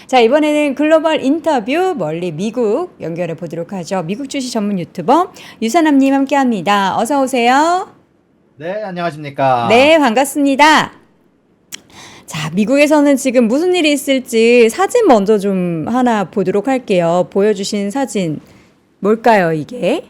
자, 이번에는 글로벌 인터뷰 멀리 미국 연결해 보도록 하죠. 미국 주식 전문 유튜버 유선남님 함께합니다. 어서 오세요. 네, 안녕하십니까. 네, 반갑습니다. 자, 미국에서는 지금 무슨 일이 있을지 사진 먼저 좀 하나 보도록 할게요. 보여주신 사진 뭘까요, 이게?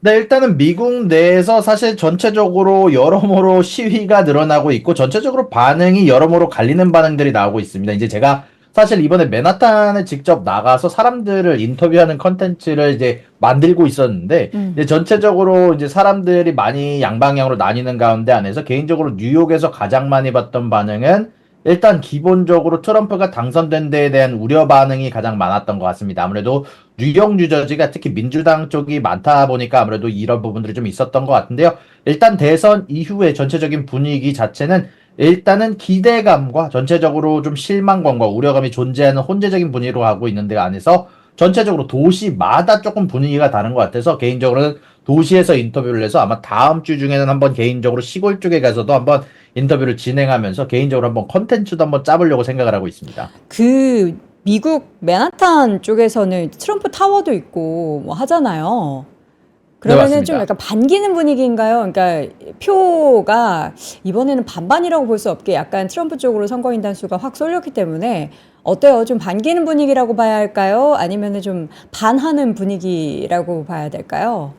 네, 일단은 미국 내에서 사실 전체적으로 여러모로 시위가 늘어나고 있고, 전체적으로 반응이 여러모로 갈리는 반응들이 나오고 있습니다. 이제 제가 사실 이번에 맨하탄에 직접 나가서 사람들을 인터뷰하는 컨텐츠를 이제 만들고 있었는데, 이제 전체적으로 이제 사람들이 많이 양방향으로 나뉘는 가운데 안에서 개인적으로 뉴욕에서 가장 많이 봤던 반응은 일단 기본적으로 트럼프가 당선된 데에 대한 우려 반응이 가장 많았던 것 같습니다. 아무래도 뉴욕, 뉴저지가 특히 민주당 쪽이 많다 보니까 아무래도 이런 부분들이 좀 있었던 것 같은데요. 일단 대선 이후에 전체적인 분위기 자체는 일단은 기대감과 전체적으로 좀 실망감과 우려감이 존재하는 혼재적인 분위기로 가고 있는데 안에서 전체적으로 도시마다 조금 분위기가 다른 것 같아서 개인적으로는 도시에서 인터뷰를 해서 아마 다음 주 중에는 한번 개인적으로 시골 쪽에 가서도 한번 인터뷰를 진행하면서 개인적으로 한번 컨텐츠도 한번 짜보려고 생각을 하고 있습니다. 그 미국 맨하탄 쪽에서는 트럼프 타워도 있고 뭐 하잖아요. 네, 그러면은 좀 맞습니다. 약간 반기는 분위기인가요? 그러니까 표가 이번에는 반반이라고 볼 수 없게 약간 트럼프 쪽으로 선거인 단수가 확 쏠렸기 때문에 어때요? 좀 반기는 분위기라고 봐야 할까요? 아니면은 좀 반하는 분위기라고 봐야 될까요?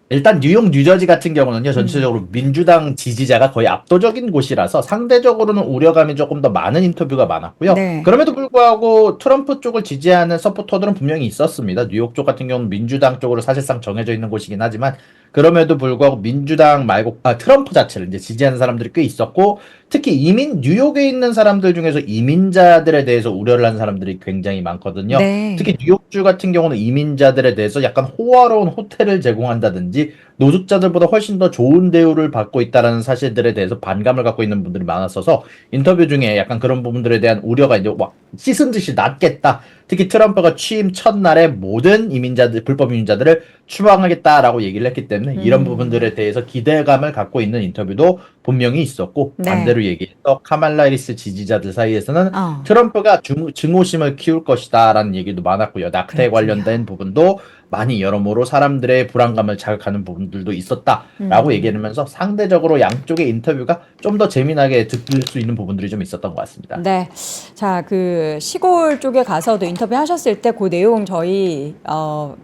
일단 뉴욕, 뉴저지 같은 경우는요, 전체적으로 민주당 지지자가 거의 압도적인 곳이라서 상대적으로는 우려감이 조금 더 많은 인터뷰가 많았고요. 네. 그럼에도 불구하고 트럼프 쪽을 지지하는 서포터들은 분명히 있었습니다. 뉴욕 쪽 같은 경우는 민주당 쪽으로 사실상 정해져 있는 곳이긴 하지만, 그럼에도 불구하고 민주당 말고, 트럼프 자체를 이제 지지하는 사람들이 꽤 있었고, 특히 뉴욕에 있는 사람들 중에서 이민자들에 대해서 우려를 하는 사람들이 굉장히 많거든요. 네. 특히 뉴욕주 같은 경우는 이민자들에 대해서 약간 호화로운 호텔을 제공한다든지 노숙자들보다 훨씬 더 좋은 대우를 받고 있다는 사실들에 대해서 반감을 갖고 있는 분들이 많았어서 인터뷰 중에 약간 그런 부분들에 대한 우려가 이제 와, 씻은 듯이 낫겠다. 특히 트럼프가 취임 첫날에 모든 이민자들, 불법 이민자들을 추방하겠다라고 얘기를 했기 때문에 이런 부분들에 대해서 기대감을 갖고 있는 인터뷰도 분명히 있었고 네. 반대로 얘기해서 카말라 해리스 지지자들 사이에서는 어, 트럼프가 증오심을 키울 것이다라는 얘기도 많았고요. 낙태 그렇군요. 관련된 부분도 많이 여러모로 사람들의 불안감을 자극하는 부분들도 있었다라고 음. 얘기하면서 상대적으로 양쪽의 인터뷰가 좀 더 재미나게 듣을 수 있는 부분들이 좀 있었던 것 같습니다. 네. 자, 그 시골 쪽에 가서도 인터뷰 하셨을 때 그 내용 저희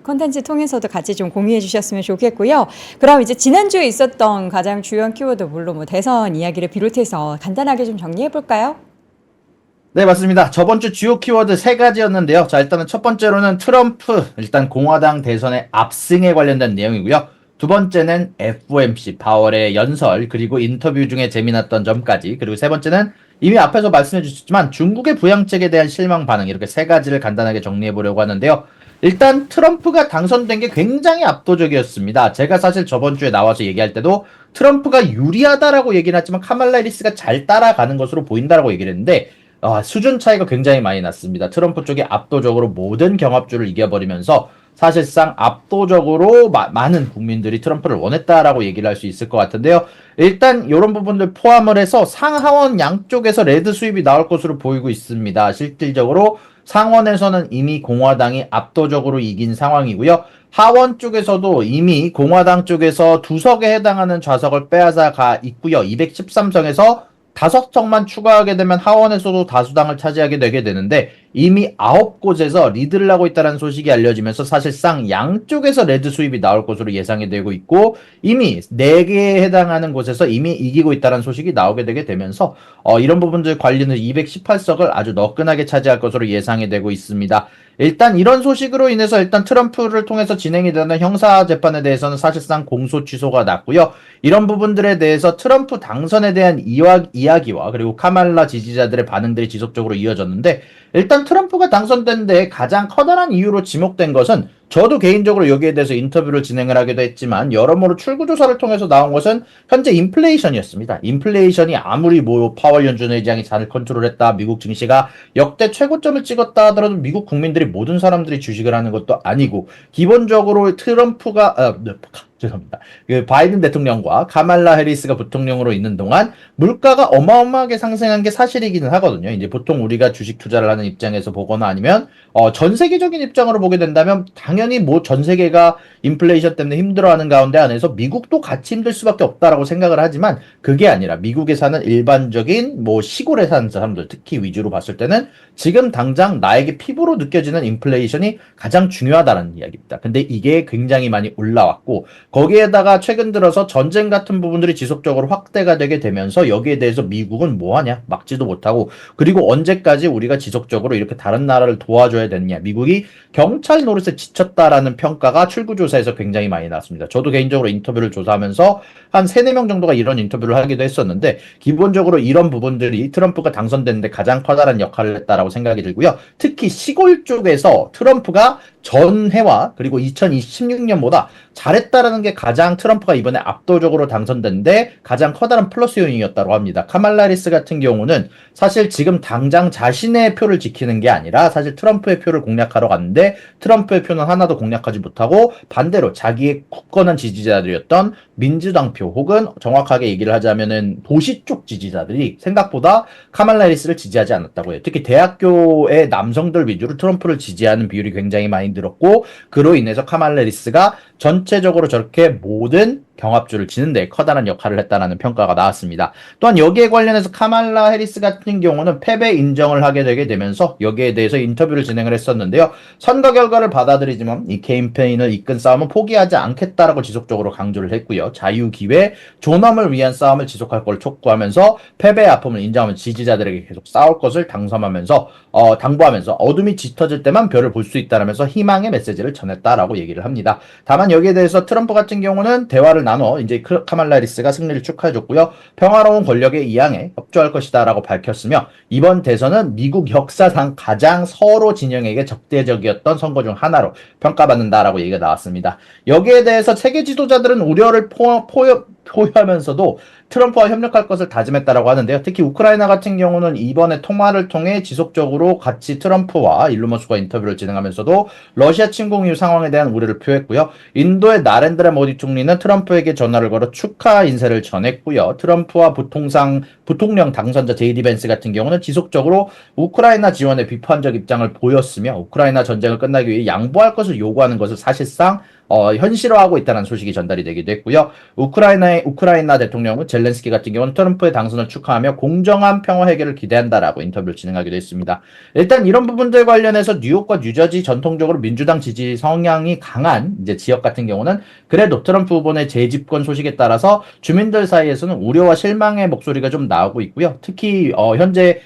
컨텐츠 통해서도 같이 좀 공유해 주셨으면 좋겠고요. 그럼 이제 지난주에 있었던 가장 주요한 키워드 물론 뭐 대선 이야기를 비롯해서 간단하게 좀 정리해 볼까요? 네, 맞습니다. 저번 주 주요 키워드 세 가지였는데요. 자, 일단은 첫 번째로는 트럼프, 일단 공화당 대선의 압승에 관련된 내용이고요. 두 번째는 FOMC, 파월의 연설, 그리고 인터뷰 중에 재미났던 점까지. 그리고 세 번째는 이미 앞에서 말씀해 주셨지만 중국의 부양책에 대한 실망 반응, 이렇게 세 가지를 간단하게 정리해 보려고 하는데요. 일단 트럼프가 당선된 게 굉장히 압도적이었습니다. 제가 사실 저번 주에 나와서 얘기할 때도 트럼프가 유리하다라고 얘기는 했지만 카말라 해리스가 잘 따라가는 것으로 보인다라고 얘기를 했는데 수준 차이가 굉장히 많이 났습니다. 트럼프 쪽이 압도적으로 모든 경합주를 이겨버리면서 사실상 압도적으로 많은 국민들이 트럼프를 원했다라고 얘기를 할 수 있을 것 같은데요. 일단 이런 부분들 포함을 해서 상하원 양쪽에서 레드 수입이 나올 것으로 보이고 있습니다. 실질적으로 상원에서는 이미 공화당이 압도적으로 이긴 상황이고요. 하원 쪽에서도 이미 공화당 쪽에서 두 석에 해당하는 좌석을 빼앗아 가 있고요. 213석에서 5석만 추가하게 되면 하원에서도 다수당을 차지하게 되게 되는데 이미 9곳에서 리드를 하고 있다는 소식이 알려지면서 사실상 양쪽에서 레드 수입이 나올 것으로 예상이 되고 있고 이미 4개에 해당하는 곳에서 이미 이기고 있다는 소식이 나오게 되게 되면서 이런 부분들 관련해서 218석을 아주 너끈하게 차지할 것으로 예상이 되고 있습니다. 일단 이런 소식으로 인해서 일단 트럼프를 통해서 진행이 되는 형사 재판에 대해서는 사실상 공소 취소가 났고요. 이런 부분들에 대해서 트럼프 당선에 대한 이야기와 그리고 카말라 지지자들의 반응들이 지속적으로 이어졌는데 일단 트럼프가 당선된 데 가장 커다란 이유로 지목된 것은 저도 개인적으로 여기에 대해서 인터뷰를 진행을 하기도 했지만 여러모로 출구조사를 통해서 나온 것은 현재 인플레이션이었습니다. 인플레이션이 아무리 뭐 파월 연준 의장이 잘 컨트롤했다, 미국 증시가 역대 최고점을 찍었다 하더라도 미국 국민들이 모든 사람들이 주식을 하는 것도 아니고 기본적으로 죄송합니다. 그 바이든 대통령과 카말라 해리스가 부통령으로 있는 동안 물가가 어마어마하게 상승한 게 사실이기는 하거든요. 이제 보통 우리가 주식 투자를 하는 입장에서 보거나 아니면 전 세계적인 입장으로 보게 된다면 당연히 뭐 전 세계가 인플레이션 때문에 힘들어하는 가운데 안에서 미국도 같이 힘들 수밖에 없다라고 생각을 하지만 그게 아니라 미국에 사는 일반적인 뭐 시골에 사는 사람들 특히 위주로 봤을 때는 지금 당장 나에게 피부로 느껴지는 인플레이션이 가장 중요하다는 이야기입니다. 근데 이게 굉장히 많이 올라왔고 거기에다가 최근 들어서 전쟁 같은 부분들이 지속적으로 확대가 되게 되면서 여기에 대해서 미국은 뭐하냐? 막지도 못하고 그리고 언제까지 우리가 지속적으로 이렇게 다른 나라를 도와줘야 되느냐? 미국이 경찰 노릇에 지쳤다라는 평가가 출구조사에서 굉장히 많이 나왔습니다. 저도 개인적으로 인터뷰를 조사하면서 한 3, 4명 정도가 이런 인터뷰를 하기도 했었는데 기본적으로 이런 부분들이 트럼프가 당선됐는데 가장 커다란 역할을 했다라고 생각이 들고요. 특히 시골 쪽에서 트럼프가 전해와 그리고 2016년보다 잘했다라는 게 가장 트럼프가 이번에 압도적으로 당선됐는데 가장 커다란 플러스 요인이었다고 합니다. 카말라 해리스 같은 경우는 사실 지금 당장 자신의 표를 지키는 게 아니라 사실 트럼프의 표를 공략하러 갔는데 트럼프의 표는 하나도 공략하지 못하고 반대로 자기의 굳건한 지지자들이었던 민주당 표 혹은 정확하게 얘기를 하자면은 도시 쪽 지지자들이 생각보다 카말라 해리스를 지지하지 않았다고 해요. 특히 대학교의 남성들 위주로 트럼프를 지지하는 비율이 굉장히 많이 늘었고 그로 인해서 카말라 해리스가 전체적으로 저렇게 모든 경합주를 지는데 커다란 역할을 했다는 평가가 나왔습니다. 또한 여기에 관련해서 카말라 해리스 같은 경우는 패배 인정을 하게 되게 되면서 여기에 대해서 인터뷰를 진행을 했었는데요. 선거 결과를 받아들이지만 이 캠페인을 이끈 싸움은 포기하지 않겠다라고 지속적으로 강조를 했고요. 자유, 기회, 존엄을 위한 싸움을 지속할 걸 촉구하면서 패배의 아픔을 인정하면 지지자들에게 계속 싸울 것을 당부하면서 어둠이 짙어질 때만 별을 볼 수 있다라면서 희망의 메시지를 전했다라고 얘기를 합니다. 다만 여기에 대해서 트럼프 같은 경우는 대화를 나눠 이제 카말라 해리스가 승리를 축하해줬고요. 평화로운 권력의 이양에 협조할 것이다라고 밝혔으며 이번 대선은 미국 역사상 가장 서로 진영에게 적대적이었던 선거 중 하나로 평가받는다라고 얘기가 나왔습니다. 여기에 대해서 세계 지도자들은 우려를 포효하면서도 트럼프와 협력할 것을 다짐했다라고 하는데요. 특히 우크라이나 같은 경우는 이번에 통화를 통해 지속적으로 같이 트럼프와 일론 머스크가 인터뷰를 진행하면서도 러시아 침공 이후 상황에 대한 우려를 표했고요. 인도의 나렌드라 모디 총리는 트럼프에게 전화를 걸어 축하 인사를 전했고요. 트럼프와 부통령 당선자 제이디 벤스 같은 경우는 지속적으로 우크라이나 지원에 비판적 입장을 보였으며 우크라이나 전쟁을 끝나기 위해 양보할 것을 요구하는 것을 사실상 현실화하고 있다는 소식이 전달이 되기도 했고요. 우크라이나 대통령은 젤렌스키 같은 경우는 트럼프의 당선을 축하하며 공정한 평화 해결을 기대한다라고 인터뷰를 진행하기도 했습니다. 일단 이런 부분들 관련해서 뉴욕과 뉴저지 전통적으로 민주당 지지 성향이 강한 이제 지역 같은 경우는 그래도 트럼프 후보의 재집권 소식에 따라서 주민들 사이에서는 우려와 실망의 목소리가 좀 나오고 있고요. 특히 현재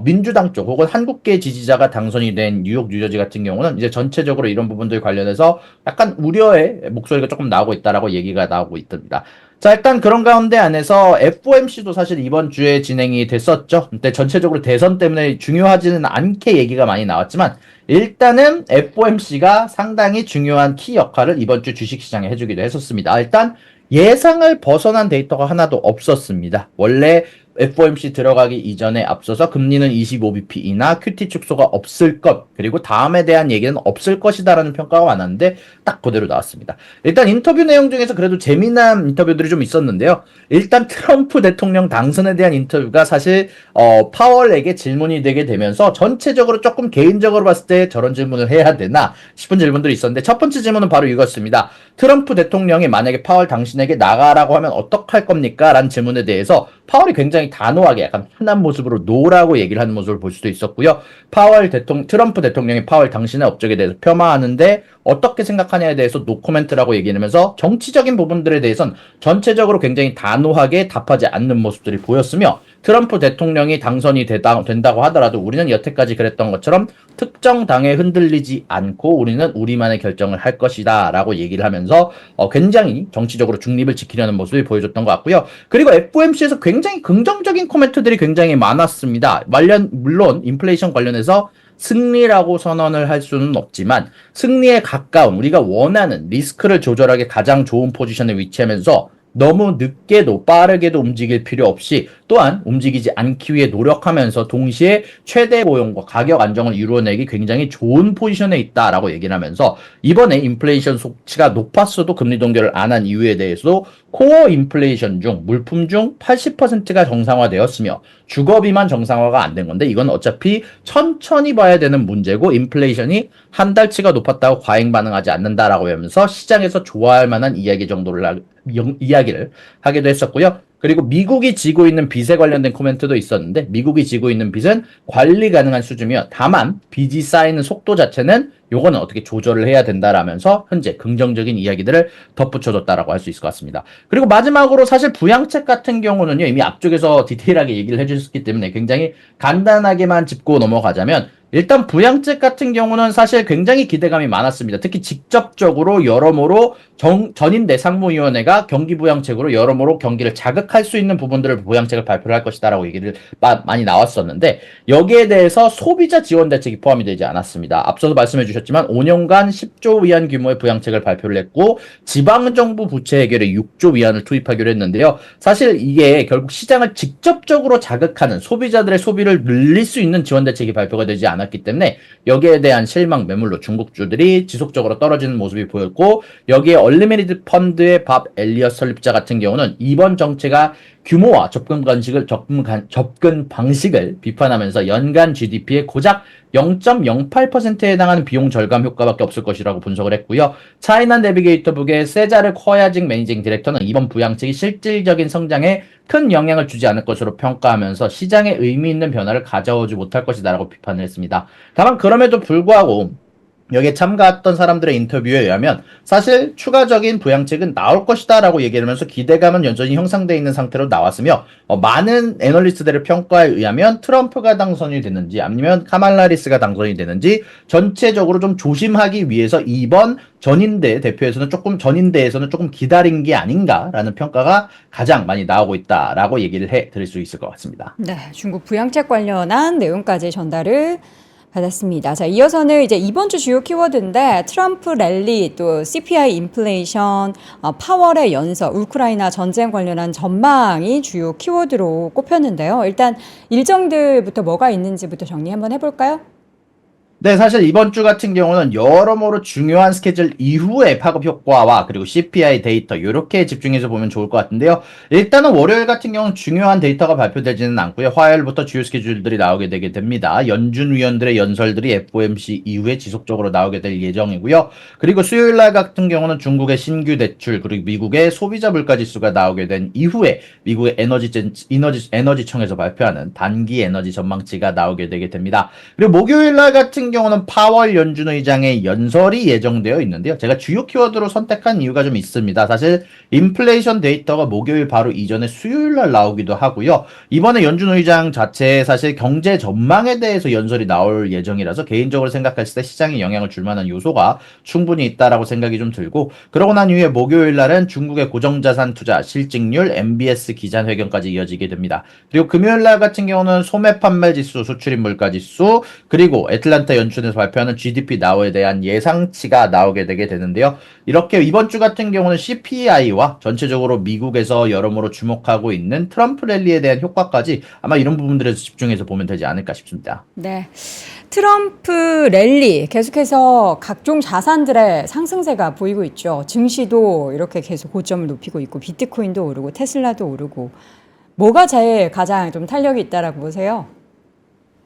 민주당 쪽 혹은 한국계 지지자가 당선이 된 뉴욕, 뉴저지 같은 경우는 이제 전체적으로 이런 부분들 관련해서 약간 우려의 목소리가 조금 나오고 있다라고 얘기가 나오고 있답니다. 자, 일단 그런 가운데 안에서 FOMC도 사실 이번 주에 진행이 됐었죠. 근데 전체적으로 대선 때문에 중요하지는 않게 얘기가 많이 나왔지만 일단은 FOMC가 상당히 중요한 키 역할을 이번 주 주식시장에 해주기도 했었습니다. 일단 예상을 벗어난 데이터가 하나도 없었습니다. 원래 FOMC 들어가기 이전에 앞서서 금리는 25bp이나 QT 축소가 없을 것, 그리고 다음에 대한 얘기는 없을 것이다라는 평가가 많았는데 딱 그대로 나왔습니다. 일단 인터뷰 내용 중에서 그래도 재미난 인터뷰들이 좀 있었는데요. 일단 트럼프 대통령 당선에 대한 인터뷰가 사실 파월에게 질문이 되게 되면서 전체적으로 조금 개인적으로 봤을 때 저런 질문을 해야 되나 싶은 질문들이 있었는데 첫 번째 질문은 바로 이거였습니다. 트럼프 대통령이 만약에 파월 당신에게 나가라고 하면 어떡할 겁니까? 라는 질문에 대해서 파월이 굉장히 단호하게 약간 편한 모습으로 노라고 얘기를 하는 모습을 볼 수도 있었고요. 트럼프 대통령이 파월 당신의 업적에 대해서 폄하하는데 어떻게 생각하냐에 대해서 노코멘트라고 얘기하면서 정치적인 부분들에 대해서는 전체적으로 굉장히 단호하게 답하지 않는 모습들이 보였으며 트럼프 대통령이 당선이 된다고 하더라도 우리는 여태까지 그랬던 것처럼 특정 당에 흔들리지 않고 우리는 우리만의 결정을 할 것이다 라고 얘기를 하면서 굉장히 정치적으로 중립을 지키려는 모습을 보여줬던 것 같고요. 그리고 FOMC에서 굉장히 긍정적인 코멘트들이 굉장히 많았습니다. 물론 인플레이션 관련해서 승리라고 선언을 할 수는 없지만 승리에 가까운 우리가 원하는 리스크를 조절하기 가장 좋은 포지션에 위치하면서 너무 늦게도 빠르게도 움직일 필요 없이 또한 움직이지 않기 위해 노력하면서 동시에 최대 고용과 가격 안정을 이루어내기 굉장히 좋은 포지션에 있다라고 얘기를 하면서 이번에 인플레이션 속치가 높았어도 금리 동결을 안 한 이유에 대해서도 코어 인플레이션 중 물품 중 80%가 정상화되었으며 주거비만 정상화가 안 된 건데 이건 어차피 천천히 봐야 되는 문제고 인플레이션이 한 달치가 높았다고 과잉 반응하지 않는다라고 하면서 시장에서 좋아할 만한 이야기 정도를 이야기를 하기도 했었고요. 그리고 미국이 지고 있는 빚에 관련된 코멘트도 있었는데 미국이 지고 있는 빚은 관리 가능한 수준이며 다만 빚이 쌓이는 속도 자체는 요거는 어떻게 조절을 해야 된다라면서 현재 긍정적인 이야기들을 덧붙여줬다라고 할 수 있을 것 같습니다. 그리고 마지막으로 사실 부양책 같은 경우는요 이미 앞쪽에서 디테일하게 얘기를 해주셨기 때문에 굉장히 간단하게만 짚고 넘어가자면 일단 부양책 같은 경우는 사실 굉장히 기대감이 많았습니다. 특히 직접적으로 여러모로 전인대 상무위원회가 경기부양책으로 여러모로 경기를 자극할 수 있는 부분들을 부양책을 발표를 할 것이다라고 얘기를 많이 나왔었는데 여기에 대해서 소비자 지원 대책이 포함이 되지 않았습니다. 앞서도 말씀해 주셨지만 5년간 10조 위안 규모의 부양책을 발표를 했고 지방정부 부채 해결에 6조 위안을 투입하기로 했는데요. 사실 이게 결국 시장을 직접적으로 자극하는 소비자들의 소비를 늘릴 수 있는 지원 대책이 발표가 되지 않았기 때문에 여기에 대한 실망 매물로 중국주들이 지속적으로 떨어지는 모습이 보였고 여기에 얼리미티드 펀드의 밥 엘리엇 설립자 같은 경우는 이번 정책가 규모와 접근 방식을 비판하면서 연간 GDP의 고작 0.08%에 해당하는 비용 절감 효과밖에 없을 것이라고 분석을 했고요. 차이나 내비게이터북의 세자르 커야징 매니징 디렉터는 이번 부양책이 실질적인 성장에 큰 영향을 주지 않을 것으로 평가하면서 시장에 의미 있는 변화를 가져오지 못할 것이다라고 비판을 했습니다. 다만 그럼에도 불구하고 여기에 참가했던 사람들의 인터뷰에 의하면 사실 추가적인 부양책은 나올 것이다 라고 얘기를 하면서 기대감은 여전히 형성되어 있는 상태로 나왔으며 많은 애널리스트들의 평가에 의하면 트럼프가 당선이 되는지 아니면 카말라 해리스가 당선이 되는지 전체적으로 좀 조심하기 위해서 이번 전인대에서는 조금 기다린 게 아닌가라는 평가가 가장 많이 나오고 있다라고 얘기를 해 드릴 수 있을 것 같습니다. 네, 중국 부양책 관련한 내용까지 전달을 받았습니다. 자, 이어서는 이제 이번 주 주요 키워드인데 트럼프 랠리, 또 CPI 인플레이션, 파월의 연서, 우크라이나 전쟁 관련한 전망이 주요 키워드로 꼽혔는데요. 일단 일정들부터 뭐가 있는지부터 정리 한번 해볼까요? 네, 사실 이번 주 같은 경우는 여러모로 중요한 스케줄 이후의 파급 효과와 그리고 CPI 데이터 이렇게 집중해서 보면 좋을 것 같은데요. 일단은 월요일 같은 경우는 중요한 데이터가 발표되지는 않고요. 화요일부터 주요 스케줄들이 나오게 되게 됩니다. 연준 위원들의 연설들이 FOMC 이후에 지속적으로 나오게 될 예정이고요. 그리고 수요일 날 같은 경우는 중국의 신규 대출 그리고 미국의 소비자 물가 지수가 나오게 된 이후에 미국의 에너지청에서 발표하는 단기 에너지 전망치가 나오게 되게 됩니다. 그리고 목요일 날 같은 경우는 파월 연준 의장의 연설이 예정되어 있는데요. 제가 주요 키워드로 선택한 이유가 좀 있습니다. 사실 인플레이션 데이터가 목요일 바로 이전에 수요일 날 나오기도 하고요. 이번에 연준 의장 자체 사실 경제 전망에 대해서 연설이 나올 예정이라서 개인적으로 생각했을 때 시장에 영향을 줄 만한 요소가 충분히 있다라고 생각이 좀 들고 그러고 난 이후에 목요일 날은 중국의 고정자산 투자 실직률 MBS 기자회견까지 이어지게 됩니다. 그리고 금요일 날 같은 경우는 소매 판매 지수, 수출입 물가 지수, 그리고 애틀란타 연준에서 발표하는 GDP 나오에 대한 예상치가 나오게 되게 되는데요. 이렇게 이번 주 같은 경우는 CPI와 전체적으로 미국에서 여러모로 주목하고 있는 트럼프 랠리에 대한 효과까지 아마 이런 부분들에서 집중해서 보면 되지 않을까 싶습니다. 네. 트럼프 랠리 계속해서 각종 자산들의 상승세가 보이고 있죠. 증시도 이렇게 계속 고점을 높이고 있고 비트코인도 오르고 테슬라도 오르고 뭐가 제일 가장 좀 탄력이 있다라고 보세요?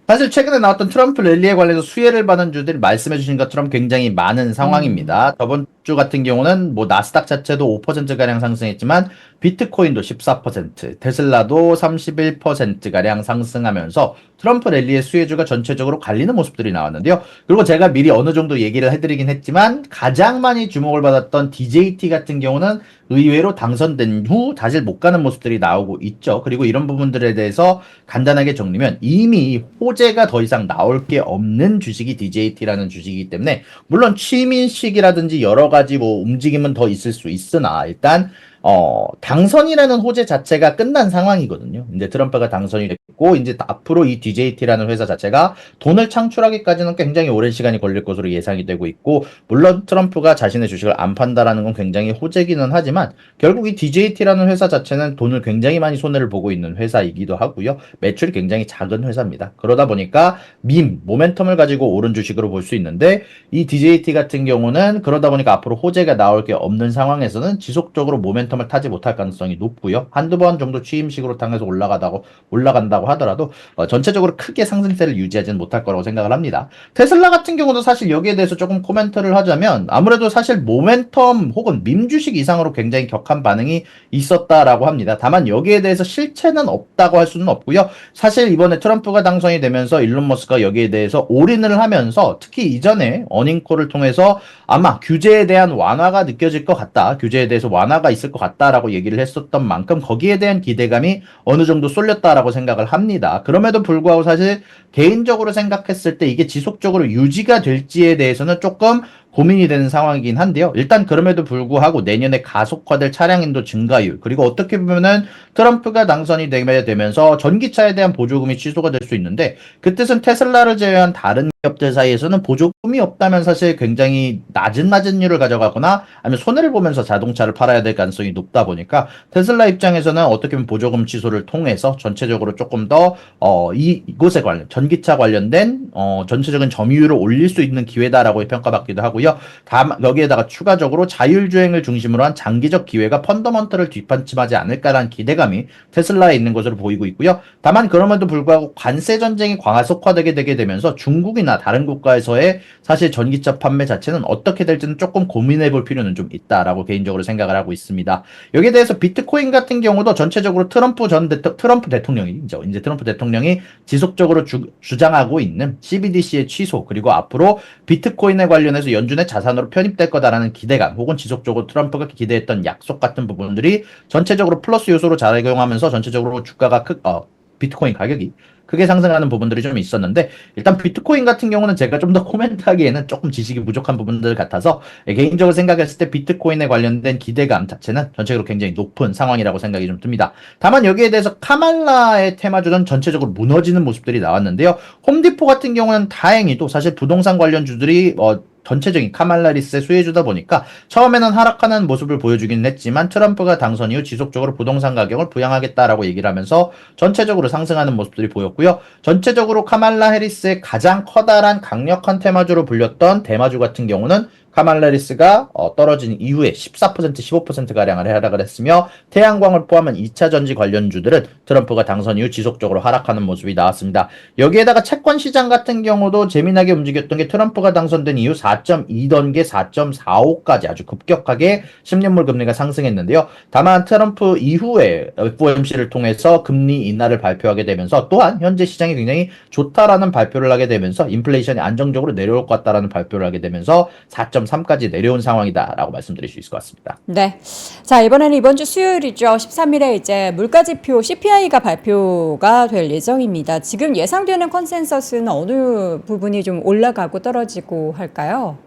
사실 최근에 나왔던 트럼프 랠리에 관해서 수혜를 받은 주들이 말씀해 주신 것처럼 굉장히 많은 상황입니다. 저번 주 같은 경우는 뭐 나스닥 자체도 5%가량 상승했지만 비트코인도 14%, 테슬라도 31%가량 상승하면서 트럼프 랠리의 수혜주가 전체적으로 갈리는 모습들이 나왔는데요. 그리고 제가 미리 어느 정도 얘기를 해드리긴 했지만 가장 많이 주목을 받았던 DJT 같은 경우는 의외로 당선된 후 다시 못 가는 모습들이 나오고 있죠. 그리고 이런 부분들에 대해서 간단하게 정리면 이미 호재가 더 이상 나올 게 없는 주식이 DJT라는 주식이기 때문에 물론 취민식이라든지 여러 가지 뭐 움직임은 더 있을 수 있으나 일단 당선이라는 호재 자체가 끝난 상황이거든요. 이제 트럼프가 당선이 됐고, 이제 앞으로 이 DJT라는 회사 자체가 돈을 창출하기까지는 굉장히 오랜 시간이 걸릴 것으로 예상이 되고 있고, 물론 트럼프가 자신의 주식을 안 판다라는 건 굉장히 호재기는 하지만, 결국 이 DJT라는 회사 자체는 돈을 굉장히 많이 손해를 보고 있는 회사이기도 하고요. 매출이 굉장히 작은 회사입니다. 그러다 보니까 모멘텀을 가지고 오른 주식으로 볼 수 있는데, 이 DJT 같은 경우는 그러다 보니까 앞으로 호재가 나올 게 없는 상황에서는 지속적으로 모멘텀을 타지 못할 가능성이 높고요. 한두 번 정도 취임식으로 당해서 올라간다고 하더라도 전체적으로 크게 상승세를 유지하지는 못할 거라고 생각을 합니다. 테슬라 같은 경우도 사실 여기에 대해서 조금 코멘트를 하자면 아무래도 사실 모멘텀 혹은 밈 주식 이상으로 굉장히 격한 반응이 있었다라고 합니다. 다만 여기에 대해서 실체는 없다고 할 수는 없고요. 사실 이번에 트럼프가 당선이 되면서 일론 머스크가 여기에 대해서 올인을 하면서 특히 이전에 어닝콜을 통해서 아마 규제에 대한 완화가 느껴질 것 같다. 규제에 대해서 완화가 있을 것 같다라고 얘기를 했었던 만큼 거기에 대한 기대감이 어느 정도 쏠렸다라고 생각을 합니다. 그럼에도 불구하고 사실 개인적으로 생각했을 때 이게 지속적으로 유지가 될지에 대해서는 조금 고민이 되는 상황이긴 한데요. 일단 그럼에도 불구하고 내년에 가속화될 차량 인도 증가율, 그리고 어떻게 보면은 트럼프가 당선이 되면서 전기차에 대한 보조금이 취소가 될 수 있는데, 그 뜻은 테슬라를 제외한 다른 기업들 사이에서는 보조금이 없다면 사실 굉장히 낮은 마진율을 가져가거나 아니면 손해를 보면서 자동차를 팔아야 될 가능성이 높다 보니까 테슬라 입장에서는 어떻게 보면 보조금 취소를 통해서 전체적으로 조금 더 이곳에 전기차 관련된 전체적인 점유율을 올릴 수 있는 기회다라고 평가받기도 하고요. 다만 여기에다가 추가적으로 자율주행을 중심으로 한 장기적 기회가 펀더먼털을 뒷받침하지 않을까라는 기대감이 테슬라에 있는 것으로 보이고 있고요. 다만 그럼에도 불구하고 관세 전쟁이 가속화되게 되게 되면서 중국이나 다른 국가에서의 사실 전기차 판매 자체는 어떻게 될지는 조금 고민해 볼 필요는 좀 있다라고 개인적으로 생각을 하고 있습니다. 여기에 대해서 비트코인 같은 경우도 전체적으로 트럼프 대통령이죠. 이제 트럼프 대통령이 지속적으로 주장하고 있는 CBDC의 취소, 그리고 앞으로 비트코인에 관련해서 연준의 자산으로 편입될 거다라는 기대감, 혹은 지속적으로 트럼프가 기대했던 약속 같은 부분들이 전체적으로 플러스 요소로 작용하면서 전체적으로 비트코인 가격이 크게 상승하는 부분들이 좀 있었는데, 일단 비트코인 같은 경우는 제가 좀 더 코멘트하기에는 조금 지식이 부족한 부분들 같아서 개인적으로 생각했을 때 비트코인에 관련된 기대감 자체는 전체적으로 굉장히 높은 상황이라고 생각이 좀 듭니다. 다만 여기에 대해서 카말라의 테마주는 전체적으로 무너지는 모습들이 나왔는데요. 홈디포 같은 경우는 다행히도 사실 부동산 관련주들이 전체적인 카말라 리스의 수혜주다 보니까 처음에는 하락하는 모습을 보여주긴 했지만 트럼프가 당선 이후 지속적으로 부동산 가격을 부양하겠다라고 얘기를 하면서 전체적으로 상승하는 모습들이 보였고요. 전체적으로 카말라 해리스의 가장 커다란 강력한 테마주로 불렸던 대마주 같은 경우는 카말라 해리스가 떨어진 이후에 14%, 15%가량을 하락을 했으며, 태양광을 포함한 2차 전지 관련주들은 트럼프가 당선 이후 지속적으로 하락하는 모습이 나왔습니다. 여기에다가 채권 시장 같은 경우도 재미나게 움직였던 게 트럼프가 당선된 이후 4.2던 게 4.45까지 아주 급격하게 10년물 금리가 상승했는데요. 다만 트럼프 이후에 FOMC를 통해서 금리 인하를 발표하게 되면서, 또한 현재 시장이 굉장히 좋다라는 발표를 하게 되면서 인플레이션이 안정적으로 내려올 것 같다라는 발표를 하게 되면서 4.3까지 내려온 상황이다라고 말씀드릴 수 있을 것 같습니다. 네. 자, 이번에는 이번 주 수요일이죠. 13일에 이제 물가지표 CPI가 발표가 될 예정입니다. 지금 예상되는 컨센서스는 어느 부분이 좀 올라가고 떨어지고 할까요?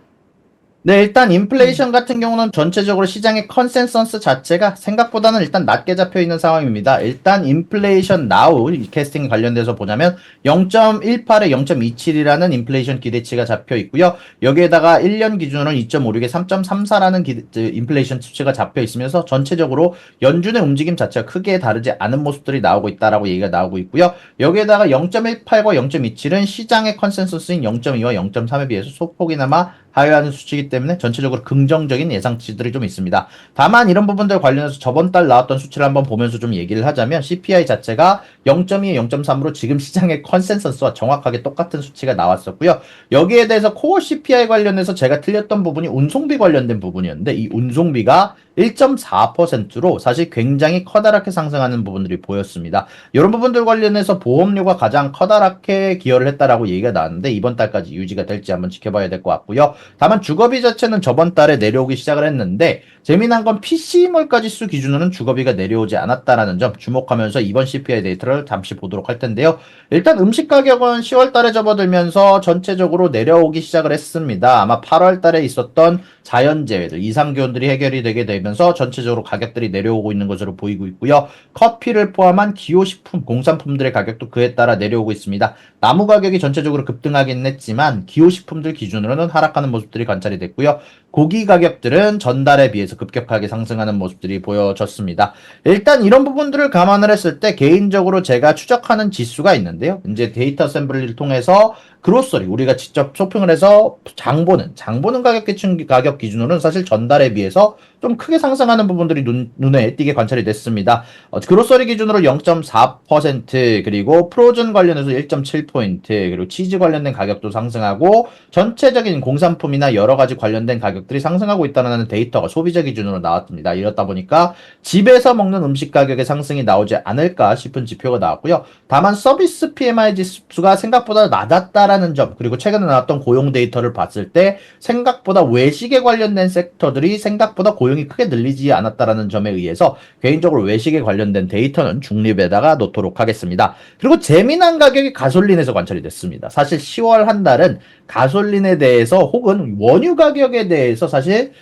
네, 일단 인플레이션 같은 경우는 전체적으로 시장의 컨센서스 자체가 생각보다는 일단 낮게 잡혀 있는 상황입니다. 일단 인플레이션 나우 캐스팅 관련돼서 보자면 0.18에 0.27이라는 인플레이션 기대치가 잡혀 있고요. 여기에다가 1년 기준으로는 2.56에 3.34라는 인플레이션 수치가 잡혀 있으면서 전체적으로 연준의 움직임 자체가 크게 다르지 않은 모습들이 나오고 있다라고 얘기가 나오고 있고요. 여기에다가 0.18과 0.27은 시장의 컨센서스인 0.2와 0.3에 비해서 소폭이나마 하회하는 수치이기 때문에 전체적으로 긍정적인 예상치들이 좀 있습니다. 다만 이런 부분들 관련해서 저번 달 나왔던 수치를 한번 보면서 좀 얘기를 하자면 CPI 자체가 0.2에 0.3으로 지금 시장의 컨센서스와 정확하게 똑같은 수치가 나왔었고요. 여기에 대해서 코어 CPI 관련해서 제가 틀렸던 부분이 운송비 관련된 부분이었는데, 이 운송비가 1.4%로 사실 굉장히 커다랗게 상승하는 부분들이 보였습니다. 이런 부분들 관련해서 보험료가 가장 커다랗게 기여를 했다라고 얘기가 나왔는데, 이번 달까지 유지가 될지 한번 지켜봐야 될 것 같고요. 다만 주거비 자체는 저번 달에 내려오기 시작을 했는데, 재미난 건 PC물가 지수 기준으로는 주거비가 내려오지 않았다라는 점 주목하면서 이번 CPI 데이터를 잠시 보도록 할 텐데요. 일단 음식 가격은 10월 달에 접어들면서 전체적으로 내려오기 시작을 했습니다. 아마 8월 달에 있었던 자연재해들, 이상기온들이 해결이 되게 되면서 전체적으로 가격들이 내려오고 있는 것으로 보이고 있고요. 커피를 포함한 기호식품, 공산품들의 가격도 그에 따라 내려오고 있습니다. 나무 가격이 전체적으로 급등하긴 했지만 기호식품들 기준으로는 하락하는 모습들이 관찰이 됐고요. 고기 가격들은 전달에 비해서 급격하게 상승하는 모습들이 보여졌습니다. 일단 이런 부분들을 감안을 했을 때 개인적으로 제가 추적하는 지수가 있는데요. 이제 데이터 어셈블리를 통해서 그로서리 우리가 직접 쇼핑을 해서 장보는 가격 기준으로는 사실 전달에 비해서 좀 크게 상승하는 부분들이 눈에 띄게 관찰이 됐습니다. 그로서리 기준으로 0.4% 그리고 프로즌 관련해서 1.7포인트 그리고 치즈 관련된 가격도 상승하고 전체적인 공산품이나 여러 가지 관련된 가격들이 상승하고 있다는 데이터가 소비자 기준으로 나왔습니다. 이렇다 보니까 집에서 먹는 음식 가격의 상승이 나오지 않을까 싶은 지표가 나왔고요. 다만 서비스 PMI 지수가 생각보다 낮았다라는 점 그리고 최근에 나왔던 고용 데이터를 봤을 때 생각보다 외식에 관련된 섹터들이 생각보다 고용이 크게 늘리지 않았다라는 점에 의해서 개인적으로 외식에 관련된 데이터는 중립에다가 놓도록 하겠습니다. 그리고 재미난 가격이 가솔린에서 관찰이 됐습니다. 사실 10월 한 달은 가솔린에 대해서 혹은 원유 가격에 대해서 사실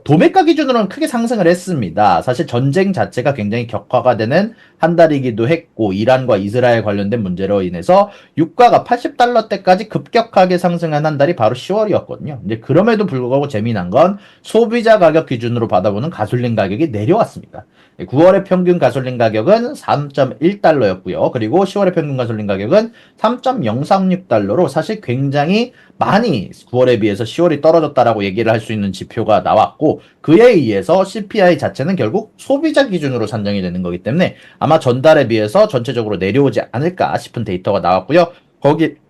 도매가 기준으로는 크게 상승을 했습니다. 사실 전쟁 자체가 굉장히 격화가 되는 한 달이기도 했고 이란과 이스라엘 관련된 문제로 인해서 유가가 80달러대까지 급격하게 상승한 한 달이 바로 10월이었거든요. 근데 그럼에도 불구하고 재미난 건 소비자 가격 기준으로 받아보는 가솔린 가격이 내려왔습니다. 9월의 평균 가솔린 가격은 3.1달러였고요. 그리고 10월의 평균 가솔린 가격은 3.036달러로 사실 굉장히 많이 9월에 비해서 10월이 떨어졌다라고 얘기를 할 수 있는 지표가 나왔고 그에 의해서 CPI 자체는 결국 소비자 기준으로 산정이 되는 거기 때문에 아마 전달에 비해서 전체적으로 내려오지 않을까 싶은 데이터가 나왔고요.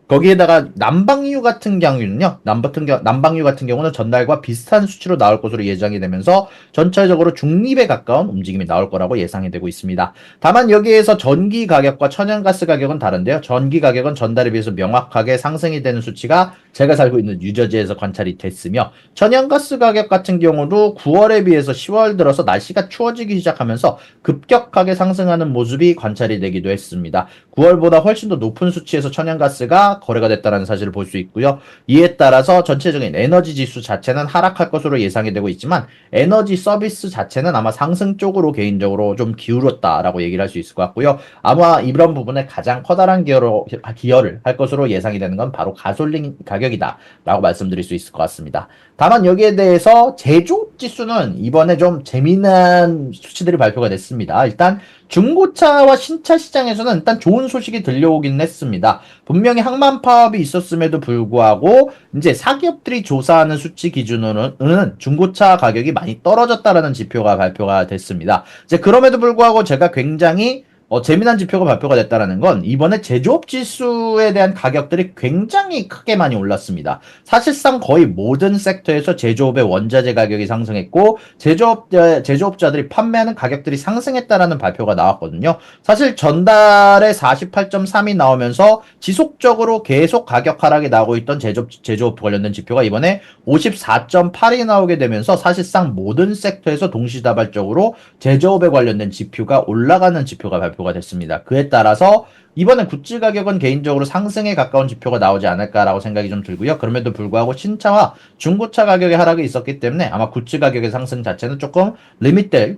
거기에다가 난방유 같은 경우는요, 난방유 같은 경우는 전달과 비슷한 수치로 나올 것으로 예상이 되면서 전체적으로 중립에 가까운 움직임이 나올 거라고 예상이 되고 있습니다. 다만 여기에서 전기 가격과 천연가스 가격은 다른데요. 전기 가격은 전달에 비해서 명확하게 상승이 되는 수치가 제가 살고 있는 뉴저지에서 관찰이 됐으며 천연가스 가격 같은 경우도 9월에 비해서 10월 들어서 날씨가 추워지기 시작하면서 급격하게 상승하는 모습이 관찰이 되기도 했습니다. 9월보다 훨씬 더 높은 수치에서 천연가스가 거래가 됐다는 사실을 볼 수 있고요. 이에 따라서 전체적인 에너지 지수 자체는 하락할 것으로 예상이 되고 있지만 에너지 서비스 자체는 아마 상승 쪽으로 개인적으로 좀 기울었다라고 얘기를 할 수 있을 것 같고요. 아마 이런 부분에 가장 커다란 기여를 할 것으로 예상이 되는 건 바로 가솔린 가격이다라고 말씀드릴 수 있을 것 같습니다. 다만 여기에 대해서 제조업 지수는 이번에 좀 재미난 수치들이 발표가 됐습니다. 일단 중고차와 신차 시장에서는 일단 좋은 소식이 들려오긴 했습니다. 분명히 항만 파업이 있었음에도 불구하고 이제 사기업들이 조사하는 수치 기준으로는 중고차 가격이 많이 떨어졌다라는 지표가 발표가 됐습니다. 이제 그럼에도 불구하고 제가 굉장히 재미난 지표가 발표가 됐다라는 건 이번에 제조업 지수에 대한 가격들이 굉장히 크게 많이 올랐습니다. 사실상 거의 모든 섹터에서 제조업의 원자재 가격이 상승했고 제조업자들이 판매하는 가격들이 상승했다라는 발표가 나왔거든요. 사실 전달에 48.3이 나오면서 지속적으로 계속 가격 하락이 나오고 있던 제조업 관련된 지표가 이번에 54.8이 나오게 되면서 사실상 모든 섹터에서 동시다발적으로 제조업에 관련된 지표가 올라가는 지표가 발표가 됐습니다. 그에 따라서 이번에 굿즈 가격은 개인적으로 상승에 가까운 지표가 나오지 않을까라고 생각이 좀 들고요. 그럼에도 불구하고 신차와 중고차 가격의 하락이 있었기 때문에 아마 굿즈 가격의 상승 자체는 조금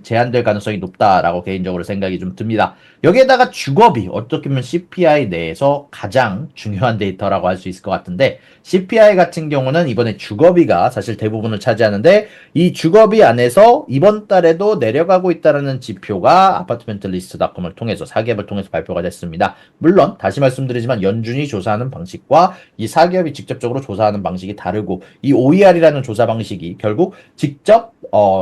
제한될 가능성이 높다라고 개인적으로 생각이 좀 듭니다. 여기에다가 주거비, 어떻게 보면 CPI 내에서 가장 중요한 데이터라고 할 수 있을 것 같은데 CPI 같은 경우는 이번에 주거비가 사실 대부분을 차지하는데 이 주거비 안에서 이번 달에도 내려가고 있다는 지표가 아파트멘트리스트닷컴을 통해서 사기업을 통해서 발표가 됐습니다. 물론 다시 말씀드리지만 연준이 조사하는 방식과 이 사기업이 직접적으로 조사하는 방식이 다르고 이 OER이라는 조사 방식이 결국 직접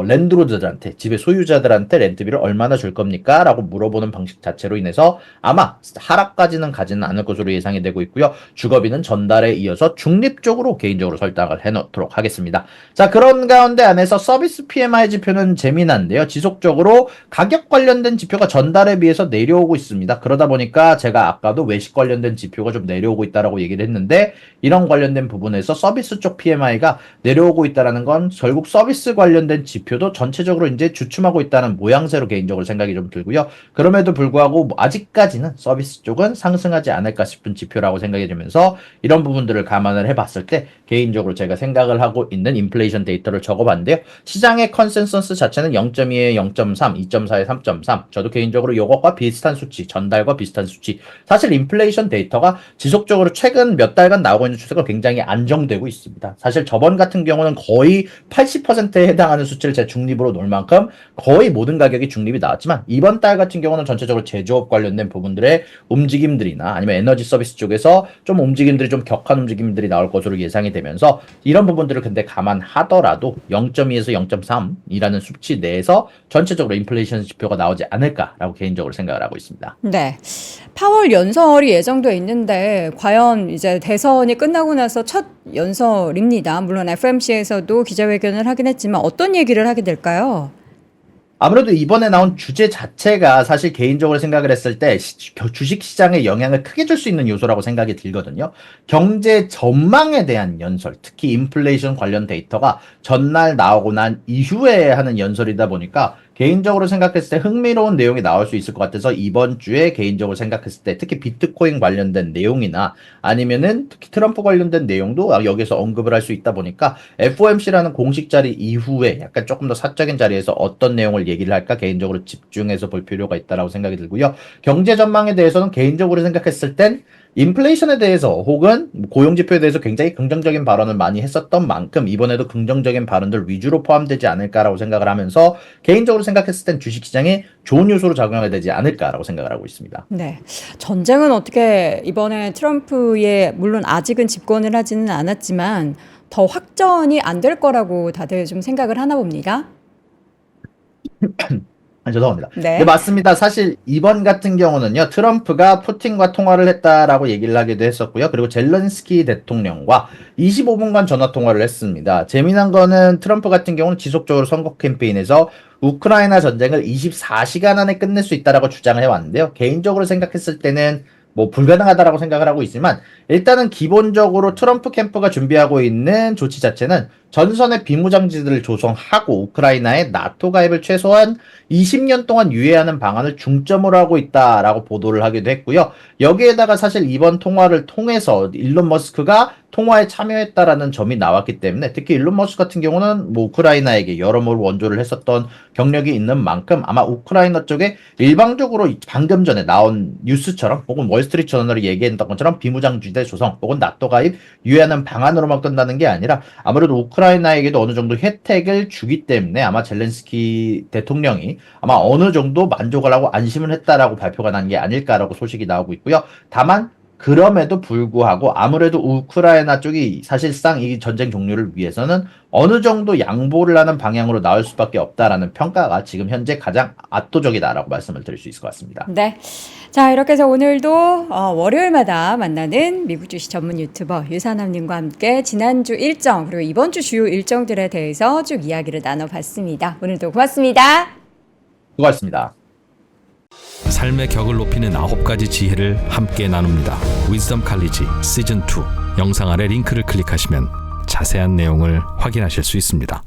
랜드로드들한테 집의 소유자들한테 렌트비를 얼마나 줄 겁니까? 라고 물어보는 방식 자체로 인해서 아마 하락까지는 가지는 않을 것으로 예상이 되고 있고요. 주거비는 전달에 이어서 중립적으로 개인적으로 설정을 해놓도록 하겠습니다. 자, 그런 가운데 안에서 서비스 PMI 지표는 재미난데요. 지속적으로 가격 관련된 지표가 전달에 비해서 내려오고 있습니다. 그러다 보니까 제가 제가 아까도 외식 관련된 지표가 좀 내려오고 있다라고 얘기를 했는데 이런 관련된 부분에서 서비스 쪽 PMI가 내려오고 있다라는 건 결국 서비스 관련된 지표도 전체적으로 이제 주춤하고 있다는 모양새로 개인적으로 생각이 좀 들고요. 그럼에도 불구하고 뭐 아직까지는 서비스 쪽은 상승하지 않을까 싶은 지표라고 생각이 들면서 이런 부분들을 감안을 해봤을 때 개인적으로 제가 생각을 하고 있는 인플레이션 데이터를 적어봤는데요. 시장의 컨센서스 자체는 0.2에 0.3, 2.4에 3.3. 저도 개인적으로 이것과 비슷한 수치, 전달과 비슷한 수치. 사실 인플레이션 데이터가 지속적으로 최근 몇 달간 나오고 있는 추세가 굉장히 안정되고 있습니다. 사실 저번 같은 경우는 거의 80%에 해당하는 수치를 제 중립으로 놓을 만큼 거의 모든 가격이 중립이 나왔지만 이번 달 같은 경우는 전체적으로 제조업 관련된 부분들의 움직임들이나 아니면 에너지 서비스 쪽에서 좀 움직임들이 좀 격한 움직임들이 나올 것으로 예상이 되면서 이런 부분들을 근데 감안하더라도 0.2에서 0.3이라는 수치 내에서 전체적으로 인플레이션 지표가 나오지 않을까라고 개인적으로 생각을 하고 있습니다. 네. 파월 연설이 예정돼 있는데 과연 이제 대선이 끝나고 나서 첫 연설입니다. 물론 FOMC에서도 기자회견을 하긴 했지만 어떤 얘기를 하게 될까요? 아무래도 이번에 나온 주제 자체가 사실 개인적으로 생각을 했을 때 주식 시장에 영향을 크게 줄 수 있는 요소라고 생각이 들거든요. 경제 전망에 대한 연설, 특히 인플레이션 관련 데이터가 전날 나오고 난 이후에 하는 연설이다 보니까 개인적으로 생각했을 때 흥미로운 내용이 나올 수 있을 것 같아서 이번 주에 개인적으로 생각했을 때 특히 비트코인 관련된 내용이나 아니면은 특히 트럼프 관련된 내용도 여기서 언급을 할 수 있다 보니까 FOMC라는 공식 자리 이후에 약간 조금 더 사적인 자리에서 어떤 내용을 얘기를 할까 개인적으로 집중해서 볼 필요가 있다라고 생각이 들고요. 경제 전망에 대해서는 개인적으로 생각했을 땐 인플레이션에 대해서 혹은 고용 지표에 대해서 굉장히 긍정적인 발언을 많이 했었던 만큼 이번에도 긍정적인 발언들 위주로 포함되지 않을까라고 생각을 하면서 개인적으로 생각했을 땐 주식시장에 좋은 요소로 작용하게 되지 않을까라고 생각을 하고 있습니다. 네. 전쟁은 어떻게 이번에 트럼프의 물론 아직은 집권을 하지는 않았지만 더 확전이 안 될 거라고 다들 좀 생각을 하나 봅니다. 죄송합니다. 네. 네, 맞습니다. 사실 이번 같은 경우는요, 트럼프가 푸틴과 통화를 했다라고 얘기를 하기도 했었고요. 그리고 젤렌스키 대통령과 25분간 전화 통화를 했습니다. 재미난 거는 트럼프 같은 경우는 지속적으로 선거 캠페인에서 우크라이나 전쟁을 24시간 안에 끝낼 수 있다라고 주장을 해왔는데요. 개인적으로 생각했을 때는 뭐 불가능하다라고 생각을 하고 있지만 일단은 기본적으로 트럼프 캠프가 준비하고 있는 조치 자체는 전선의 비무장지대를 조성하고 우크라이나의 나토 가입을 최소한 20년 동안 유예하는 방안을 중점으로 하고 있다라고 보도를 하기도 했고요. 여기에다가 사실 이번 통화를 통해서 일론 머스크가 통화에 참여했다라는 점이 나왔기 때문에 특히 일론 머스크 같은 경우는 뭐 우크라이나에게 여러모로 원조를 했었던 경력이 있는 만큼 아마 우크라이나 쪽에 일방적으로 방금 전에 나온 뉴스처럼 혹은 월스트리트 저널이 얘기했던 것처럼 비무장지대 조성 혹은 나토 가입 유예하는 방안으로만 끝나는 게 아니라 아무래도 우크라이나에게도 어느 정도 혜택을 주기 때문에 아마 젤렌스키 대통령이 아마 어느 정도 만족을 하고 안심을 했다라고 발표가 난 게 아닐까라고 소식이 나오고 있고요. 다만 그럼에도 불구하고 아무래도 우크라이나 쪽이 사실상 이 전쟁 종료를 위해서는 어느 정도 양보를 하는 방향으로 나올 수밖에 없다라는 평가가 지금 현재 가장 압도적이다라고 말씀을 드릴 수 있을 것 같습니다. 네. 자, 이렇게 해서 오늘도 월요일마다 만나는 미국 주식 전문 유튜버 유산남님과 함께 지난주 일정 그리고 이번 주 주요 일정들에 대해서 쭉 이야기를 나눠봤습니다. 오늘도 고맙습니다. 수고하셨습니다. 삶의 격을 높이는 9가지 지혜를 함께 나눕니다. 위즈덤 칼리지 시즌 2 영상 아래 링크를 클릭하시면 자세한 내용을 확인하실 수 있습니다.